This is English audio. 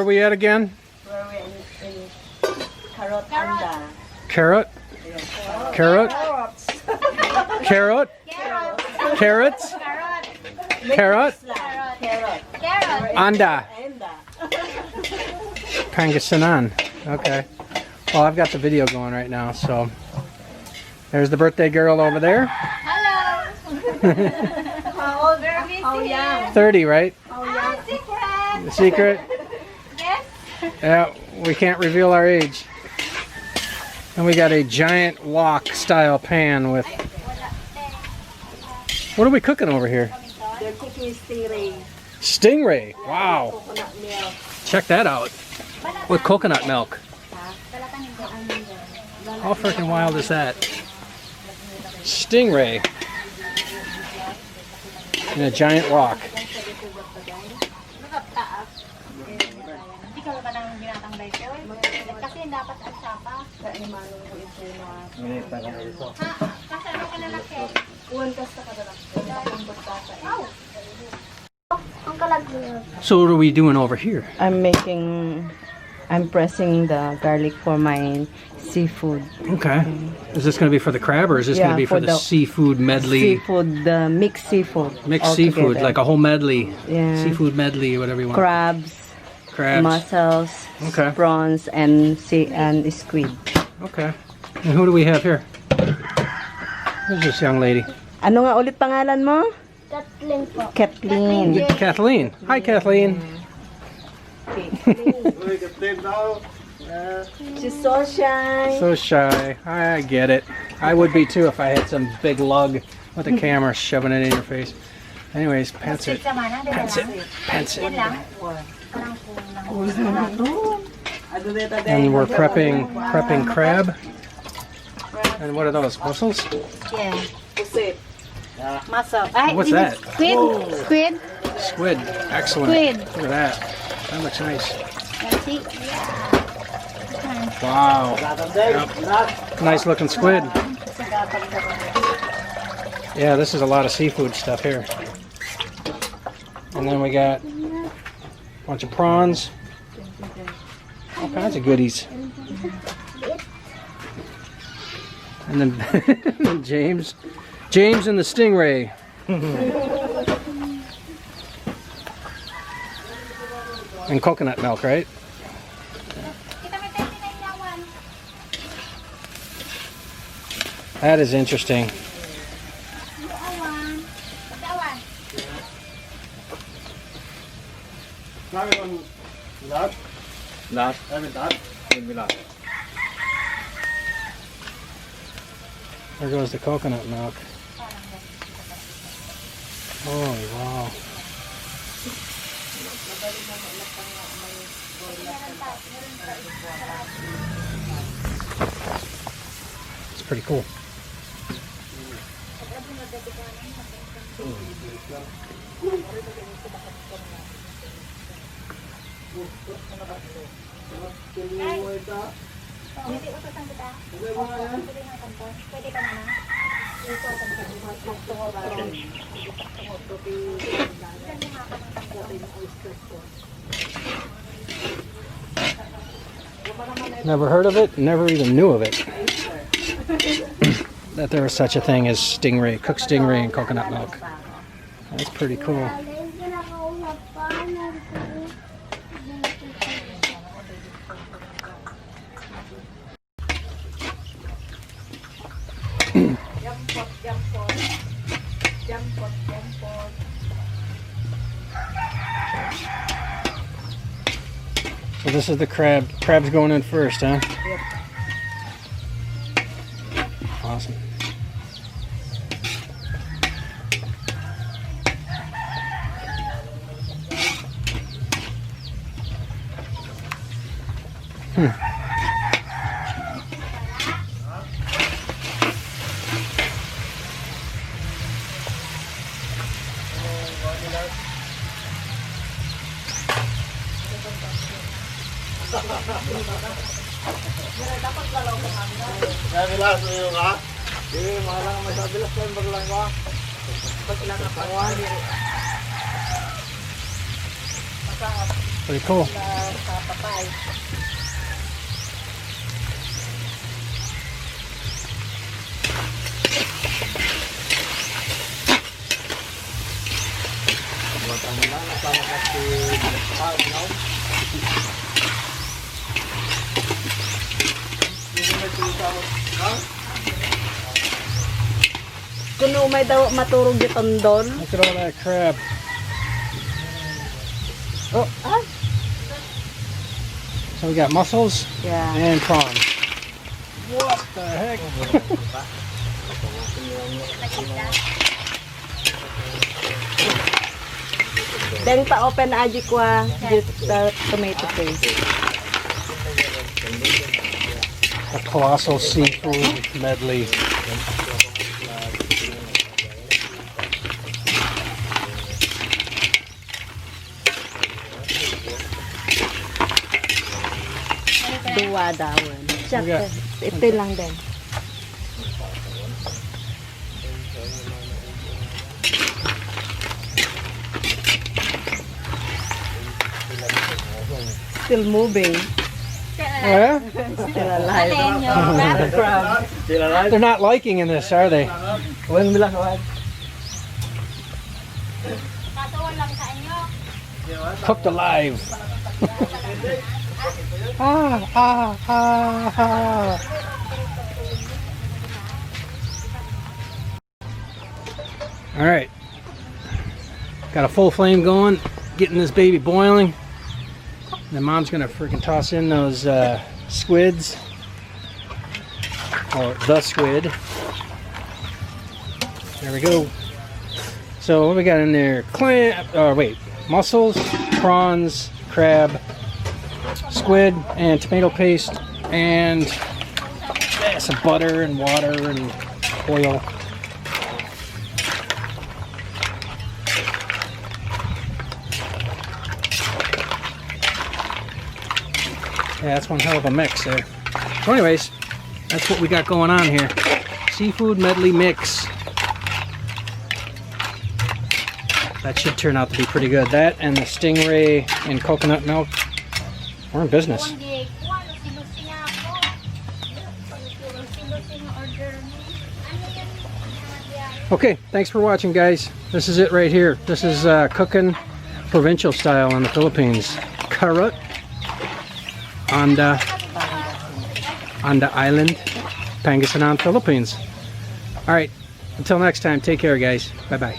we at again? Where are we in Carot Anda. Carrot? Carrot? Carrot? Carrots? Carrot? Carot. Anda. Anda. Pangasinan. Okay. Well, I've got the video going right now, so there's the birthday girl over there. Hello. How old? How young? 30, right? How young? Secret. The secret? Yes. Yeah, we can't reveal our age. And we got a giant wok style pan with... What are we cooking over here? They're cooking stingray. Stingray. Wow. Coconut milk. Check that out. With coconut milk. How freaking wild is that? Stingray. In a giant wok. So what are we doing over here? I'm pressing the garlic for my seafood. Okay. Is this going to be for the crab, or is this going to be for the seafood medley? Seafood, the mixed seafood. Mixed seafood, together. like a whole medley. Yeah. Seafood medley, whatever you want. Crabs, mussels, Okay. prawns, and squid. Okay. And who do we have here? Who's this young lady? Ano nga ulit pangalan mo? Kathleen po. Kathleen. Kathleen. Hi, Kathleen. She's so shy. So shy. I get it. I would be too if I had some big lug with a camera shoving it in your face. Anyways, pants it. Pants it. Pants it. And we're prepping crab. And what are those? Mussels? Yeah. Muscle. What's that? Squid. Squid. Excellent. Squid. Look at that. That looks nice. See? Yeah. Wow. Yep. Nice looking squid. Yeah, this is a lot of seafood stuff here. And then we got a bunch of prawns. All kinds of goodies. And then James and the stingray. And coconut milk, right? That is interesting. There goes the coconut milk. Holy wow. It's pretty cool. Never heard of it, never even knew of it. That there was such a thing as stingray, cooked stingray and coconut milk. That's pretty cool. So this is the crab. Crab's going in first, huh? Yep. Awesome. Bilas mo ka? Hindi, malang masabilas kayo maglang ka. Ba't ilang kapawan? Masarap. Pretty cool. Sa papay. Kuno may daw maturog itong doon. Look at all that crab. Oh, Ah, so we got mussels yeah. and prawns. What the heck? Then pa-open aji kwa the tomato paste. A colossal seafood medley. Duwa dawan. Yeah. Ito lang din. Still moving. Oh, yeah? Still alive. Crab. They're not liking in this, are they? Huwag mo lang huwag. Katuon lang sa inyo. Cooked alive. Ah, ah, ah, ah. All right. Got a full flame going, getting this baby boiling. Then mom's gonna freaking toss in those squids, or the squid. There we go. So what we got in there? Mussels, prawns, crab, squid, and tomato paste, and some butter and water and oil. Yeah, that's one hell of a mix there. So anyways, that's what we got going on here. Seafood medley mix. That should turn out to be pretty good. That and the stingray and coconut milk. We're in business. Okay, thanks for watching, guys. This is it right here. This is cooking provincial style in the Philippines. Carot on the island, Pangasinan, Philippines. All right, until next time, take care, guys. Bye-bye.